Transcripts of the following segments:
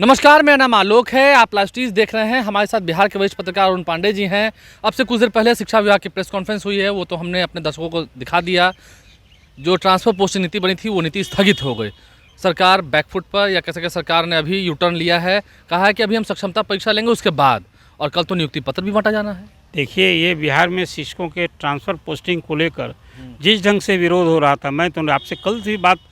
नमस्कार, मेरा नाम आलोक है। आप लाइव स्टीज देख रहे हैं। हमारे साथ बिहार के वरिष्ठ पत्रकार अरुण पांडे जी हैं। अब से कुछ देर पहले शिक्षा विभाग की प्रेस कॉन्फ्रेंस हुई है, वो तो हमने अपने दर्शकों को दिखा दिया। जो ट्रांसफर पोस्टिंग नीति बनी थी वो नीति स्थगित हो गई। सरकार बैकफुट पर, या कह सके सरकार ने अभी यू टर्न लिया है। कहा है कि अभी हम सक्षमता परीक्षा लेंगे उसके बाद, और कल तो नियुक्ति पत्र भी बांटा जाना है। देखिए, ये बिहार में शिक्षकों के ट्रांसफ़र पोस्टिंग को लेकर जिस ढंग से विरोध हो रहा था, मैं तो आपसे कल से बात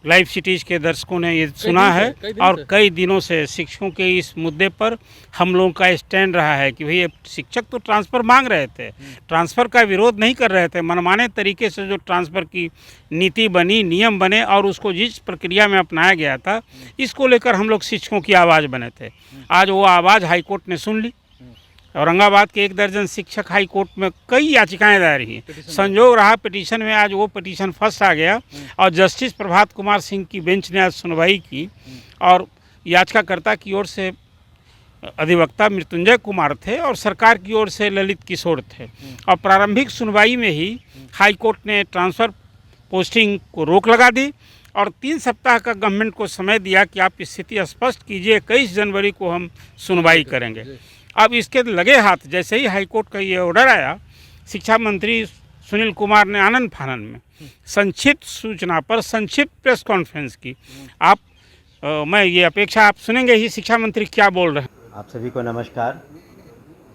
लाइव सिटीज़ के दर्शकों ने ये सुना है। और कई दिनों से शिक्षकों के इस मुद्दे पर हम लोगों का स्टैंड रहा है कि भाई शिक्षक तो ट्रांसफ़र मांग रहे थे, ट्रांसफ़र का विरोध नहीं कर रहे थे। मनमाने तरीके से जो ट्रांसफ़र की नीति बनी, नियम बने और उसको जिस प्रक्रिया में अपनाया गया था, इसको लेकर हम लोग शिक्षकों की आवाज़ बने थे। आज वो आवाज़ हाईकोर्ट ने सुन ली। औरंगाबाद के 1 दर्जन शिक्षक हाई कोर्ट में कई याचिकाएं दायर हुई। संजोग रहा पिटीशन में आज वो पिटीशन फर्स्ट आ गया और जस्टिस प्रभात कुमार सिंह की बेंच ने आज सुनवाई की। और याचिकाकर्ता की ओर से अधिवक्ता मृत्युंजय कुमार थे और सरकार की ओर से ललित किशोर थे। और प्रारंभिक सुनवाई में ही हाई कोर्ट ने ट्रांसफ़र पोस्टिंग को रोक लगा दी और 3 सप्ताह का गवर्नमेंट को समय दिया कि आप स्थिति स्पष्ट कीजिए, 21 जनवरी को हम सुनवाई करेंगे। अब इसके लगे हाथ जैसे ही हाईकोर्ट का ये ऑर्डर आया, शिक्षा मंत्री सुनील कुमार ने आनंद फानन में संक्षिप्त सूचना पर संक्षिप्त प्रेस कॉन्फ्रेंस की। मैं ये अपेक्षा आप सुनेंगे ही शिक्षा मंत्री क्या बोल रहे हैं। आप सभी को नमस्कार।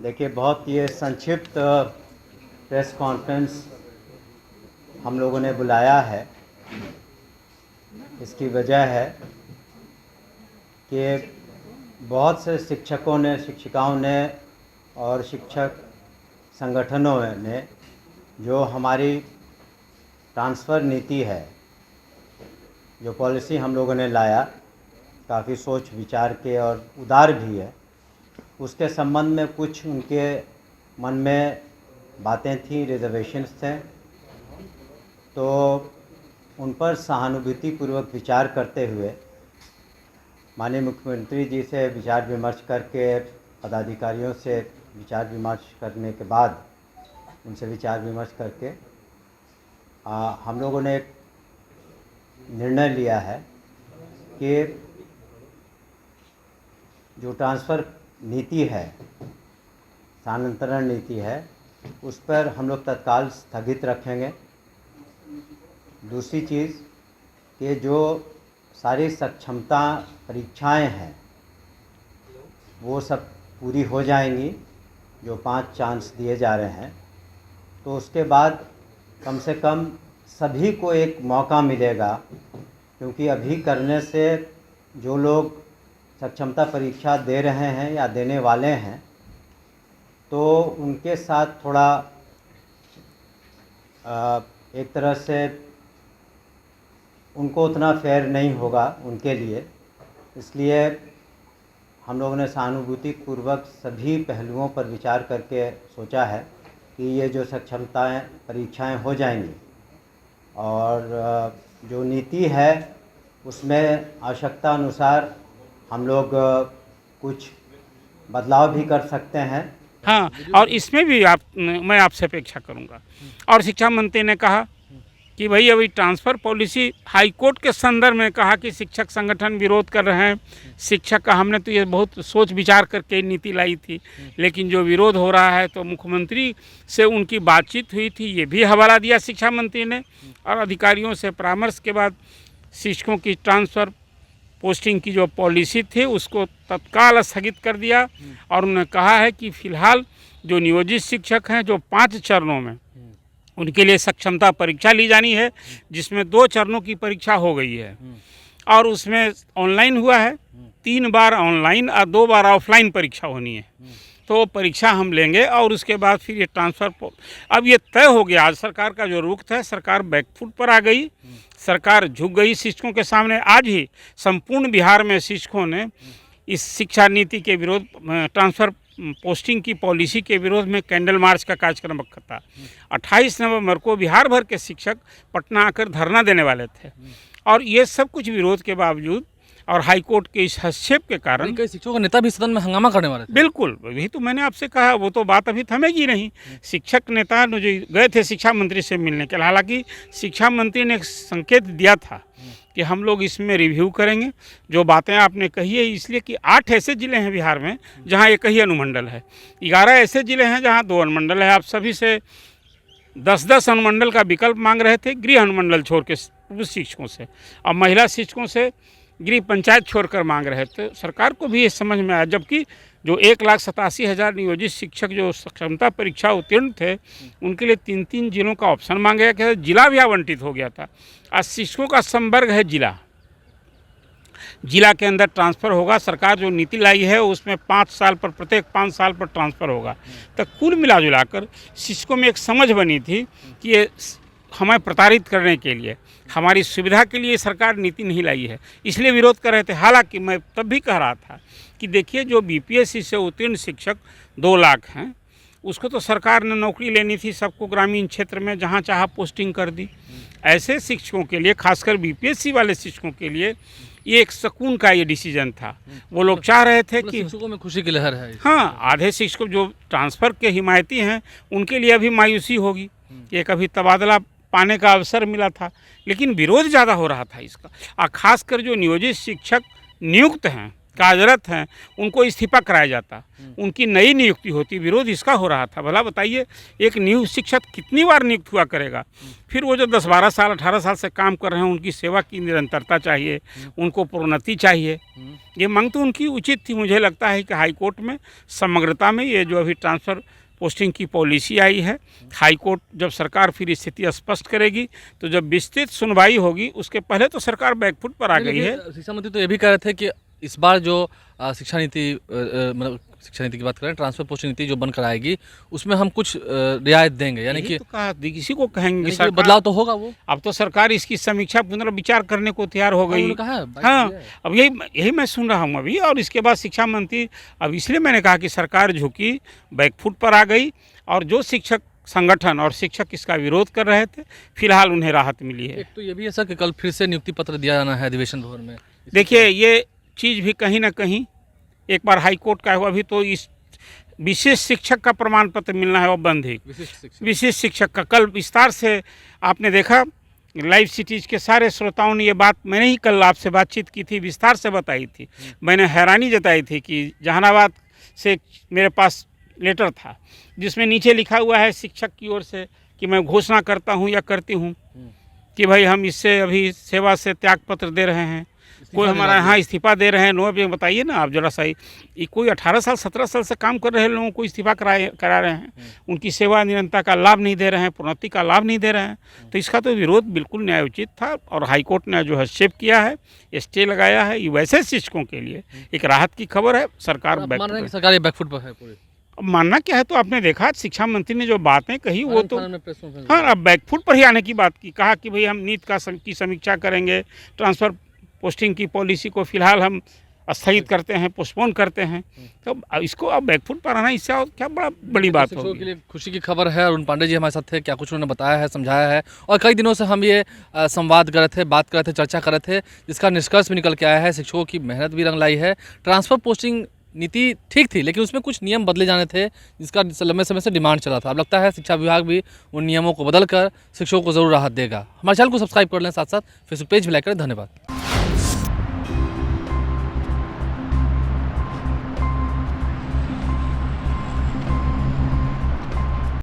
देखिए, बहुत ये संक्षिप्त प्रेस कॉन्फ्रेंस हम लोगों ने बुलाया है। इसकी वजह है कि बहुत से शिक्षकों ने, शिक्षिकाओं ने और शिक्षक संगठनों ने जो हमारी ट्रांसफ़र नीति है, जो पॉलिसी हम लोगों ने लाया, काफ़ी सोच विचार के और उदार भी है, उसके संबंध में कुछ उनके मन में बातें थी, रिजर्वेशंस थे। तो उन पर सहानुभूतिपूर्वक विचार करते हुए माननीय मुख्यमंत्री जी से विचार विमर्श करके, पदाधिकारियों से विचार विमर्श करने के बाद, उनसे विचार विमर्श करके हम लोगों ने एक निर्णय लिया है कि जो ट्रांसफ़र नीति है, स्थानांतरण नीति है, उस पर हम लोग तत्काल स्थगित रखेंगे। दूसरी चीज़ कि जो सारी सक्षमता परीक्षाएं हैं वो सब पूरी हो जाएंगी, जो 5 चांस दिए जा रहे हैं। तो उसके बाद कम से कम सभी को एक मौका मिलेगा, क्योंकि अभी करने से जो लोग सक्षमता परीक्षा दे रहे हैं या देने वाले हैं, तो उनके साथ थोड़ा एक तरह से उनको उतना फेयर नहीं होगा उनके लिए। इसलिए हम लोगों ने सहानुभूतिपूर्वक सभी पहलुओं पर विचार करके सोचा है कि ये जो सक्षमताएं परीक्षाएं हो जाएंगी और जो नीति है उसमें आवश्यकता अनुसार हम लोग कुछ बदलाव भी कर सकते हैं। हाँ, और इसमें भी मैं आपसे अपेक्षा करूँगा। और शिक्षा मंत्री ने कहा कि भाई अभी ट्रांसफ़र पॉलिसी हाईकोर्ट के संदर्भ में कहा कि शिक्षक संगठन विरोध कर रहे हैं। शिक्षक का हमने तो ये बहुत सोच विचार करके नीति लाई थी, लेकिन जो विरोध हो रहा है, तो मुख्यमंत्री से उनकी बातचीत हुई थी, ये भी हवाला दिया शिक्षा मंत्री ने। और अधिकारियों से परामर्श के बाद शिक्षकों की ट्रांसफ़र पोस्टिंग की जो पॉलिसी थी उसको तत्काल स्थगित कर दिया। और उन्होंने कहा है कि फ़िलहाल जो नियोजित शिक्षक हैं, जो 5 चरणों में उनके लिए सक्षमता परीक्षा ली जानी है, जिसमें 2 चरणों की परीक्षा हो गई है और उसमें ऑनलाइन हुआ है। 3 बार ऑनलाइन और 2 बार ऑफलाइन परीक्षा होनी है। तो परीक्षा हम लेंगे और उसके बाद फिर ये ट्रांसफ़र अब ये तय हो गया। आज सरकार का जो रुख था, सरकार बैकफुट पर आ गई, सरकार झुक गई शिक्षकों के सामने। आज ही संपूर्ण बिहार में शिक्षकों ने इस शिक्षा नीति के विरोध, ट्रांसफ़र पोस्टिंग की पॉलिसी के विरोध में कैंडल मार्च का कार्यक्रम रखा था। 28 नवंबर को बिहार भर के शिक्षक पटना आकर धरना देने वाले थे। और ये सब कुछ विरोध के बावजूद और हाईकोर्ट के इस हस्तक्षेप के कारण कई शिक्षकों के नेता भी सदन में हंगामा करने वाले थे। बिल्कुल, वही तो मैंने आपसे कहा, वो तो बात अभी थमेगी नहीं। शिक्षक नेता जो गए थे शिक्षा मंत्री से मिलने के लिए, हालांकि शिक्षा मंत्री ने एक संकेत दिया था कि हम लोग इसमें रिव्यू करेंगे। जो बातें आपने कही है, इसलिए कि 8 ऐसे ज़िले हैं बिहार में जहाँ एक ही अनुमंडल है, 11 ऐसे ज़िले हैं जहाँ 2 अनुमंडल है। आप सभी से 10-10 अनुमंडल का विकल्प मांग रहे थे, गृह अनुमंडल छोड़ के पुरुष शिक्षकों से, और महिला शिक्षकों से गृह पंचायत छोड़कर मांग रहे थे। सरकार को भी ये समझ में आया, जबकि जो 1,87,000 नियोजित शिक्षक जो क्षमता परीक्षा उत्तीर्ण थे, उनके लिए 3-3 जिलों का ऑप्शन मांगा गया, जिला भी आवंटित हो गया था। आज शिक्षकों का संवर्ग है जिला के अंदर ट्रांसफ़र होगा। सरकार जो नीति लाई है उसमें 5 साल पर, प्रत्येक 5 साल पर ट्रांसफ़र होगा। तो कुल मिला जुलाकर शिक्षकों में एक समझ बनी थी कि ये हमें प्रताड़ित करने के लिए, हमारी सुविधा के लिए सरकार नीति नहीं लाई है, इसलिए विरोध कर रहे थे। हालांकि मैं तब भी कह रहा था कि देखिए, जो बीपीएससी से उत्तीर्ण शिक्षक 2 लाख हैं, उसको तो सरकार ने नौकरी लेनी थी, सबको ग्रामीण क्षेत्र में जहाँ चाहा पोस्टिंग कर दी। ऐसे शिक्षकों के लिए, खासकर बीपीएससी वाले शिक्षकों के लिए, ये एक सुकून का ये डिसीजन था। वो लोग चाह रहे थे कि शिक्षकों में खुशी की लहर है। हाँ, आधे शिक्षक जो ट्रांसफ़र के हिमायती हैं, उनके लिए अभी मायूसी होगी कि कभी तबादला पाने का अवसर मिला था, लेकिन विरोध ज़्यादा हो रहा था इसका। और ख़ासकर जो नियोजित शिक्षक नियुक्त हैं, कार्यरत हैं, उनको इस्तीफा कराया जाता, उनकी नई नियुक्ति होती, विरोध इसका हो रहा था। भला बताइए, एक नियुक्त शिक्षक कितनी बार नियुक्त हुआ करेगा? फिर वो जो 10-12 साल 18 साल से काम कर रहे हैं, उनकी सेवा की निरंतरता चाहिए, उनको प्रोन्नति चाहिए। ये मांग तो उनकी उचित थी। मुझे लगता है कि हाईकोर्ट में समग्रता में ये जो अभी ट्रांसफ़र पोस्टिंग की पॉलिसी आई है, हाईकोर्ट जब सरकार फिर स्थिति स्पष्ट करेगी, तो जब विस्तृत सुनवाई होगी, उसके पहले तो सरकार बैकफुट पर आ गई है। शिक्षा मंत्री तो ये भी कह रहे थे कि इस बार जो शिक्षा नीति, मतलब शिक्षा नीति की बात करें, ट्रांसफर पोस्टिंग नीति जो बनकर आएगी, उसमें हम कुछ रियायत देंगे, यानी कि तो कहा, किसी को कहेंगे कि बदलाव तो होगा। वो अब तो सरकार इसकी समीक्षा पुनर्विचार करने को तैयार हो गई। हाँ, अब यही मैं सुन रहा हूँ अभी। और इसके बाद शिक्षा मंत्री, अब इसलिए मैंने कहा कि सरकार झुकी, बैकफुट पर आ गई, और जो शिक्षक संगठन और शिक्षक इसका विरोध कर रहे थे, फिलहाल उन्हें राहत मिली है। एक तो ये भी है सर कि कल फिर से नियुक्ति पत्र दिया जाना है अधिवेशन भवन में। देखिए, ये चीज़ भी कहीं ना कहीं एक बार हाईकोर्ट का हुआ, अभी तो इस विशेष शिक्षक का प्रमाण पत्र मिलना है, वो बंद है। विशेष शिक्षक का कल विस्तार से आपने देखा, लाइव सिटीज़ के सारे श्रोताओं ने ये बात, मैंने ही कल आपसे बातचीत की थी, विस्तार से बताई थी। मैंने हैरानी जताई थी कि जहानाबाद से मेरे पास लेटर था, जिसमें नीचे लिखा हुआ है शिक्षक की ओर से कि मैं घोषणा करता हूँ या करती हूँ कि भाई हम इससे अभी सेवा से त्यागपत्र दे रहे हैं, कोई हमारा यहाँ इस्तीफा दे रहे हैं। नो, अब बताइए ना आप जरा सा, कोई 18 साल 17 साल से काम कर रहे लोगों को इस्तीफा करा रहे हैं, उनकी सेवा निरंतरता का लाभ नहीं दे रहे हैं, प्रोन्नति का लाभ नहीं दे रहे हैं। तो इसका तो विरोध बिल्कुल न्यायोचित था, और हाईकोर्ट ने जो हस्तक्षेप किया है, स्टे लगाया है। ये वैसे शिक्षकों के लिए एक राहत की खबर है। सरकार बैकफुट पर है पूरी। अब मानना क्या है, तो आपने देखा शिक्षा मंत्री ने जो बातें कही, वो तो हाँ, अब बैकफुट पर ही आने की बात की। कहा कि भाई हम नीति की समीक्षा करेंगे, ट्रांसफ़र पोस्टिंग की पॉलिसी को फिलहाल हम स्थगित करते हैं, पोस्टपोन करते हैं। तो इसको अब बैकफुट पर आना, इससे और क्या बड़ी बात होगी। के लिए खुशी की खबर है। अरुण पांडे जी हमारे साथ थे, क्या कुछ उन्होंने बताया है, समझाया है, और कई दिनों से हम ये संवाद कर रहे थे, बात कर रहे थे, चर्चा कर रहे थे, जिसका निष्कर्ष भी निकल के आया है। शिक्षकों की मेहनत भी रंग लाई है। ट्रांसफ़र पोस्टिंग नीति ठीक थी, लेकिन उसमें कुछ नियम बदले जाने थे, जिसका लंबे समय से डिमांड चला था। अब लगता है शिक्षा विभाग भी उन नियमों को बदल कर शिक्षकों को जरूर राहत देगा। हमारे चैनल को सब्सक्राइब कर लें, साथ साथ फेसबुक पेज भी लाइक करें। धन्यवाद।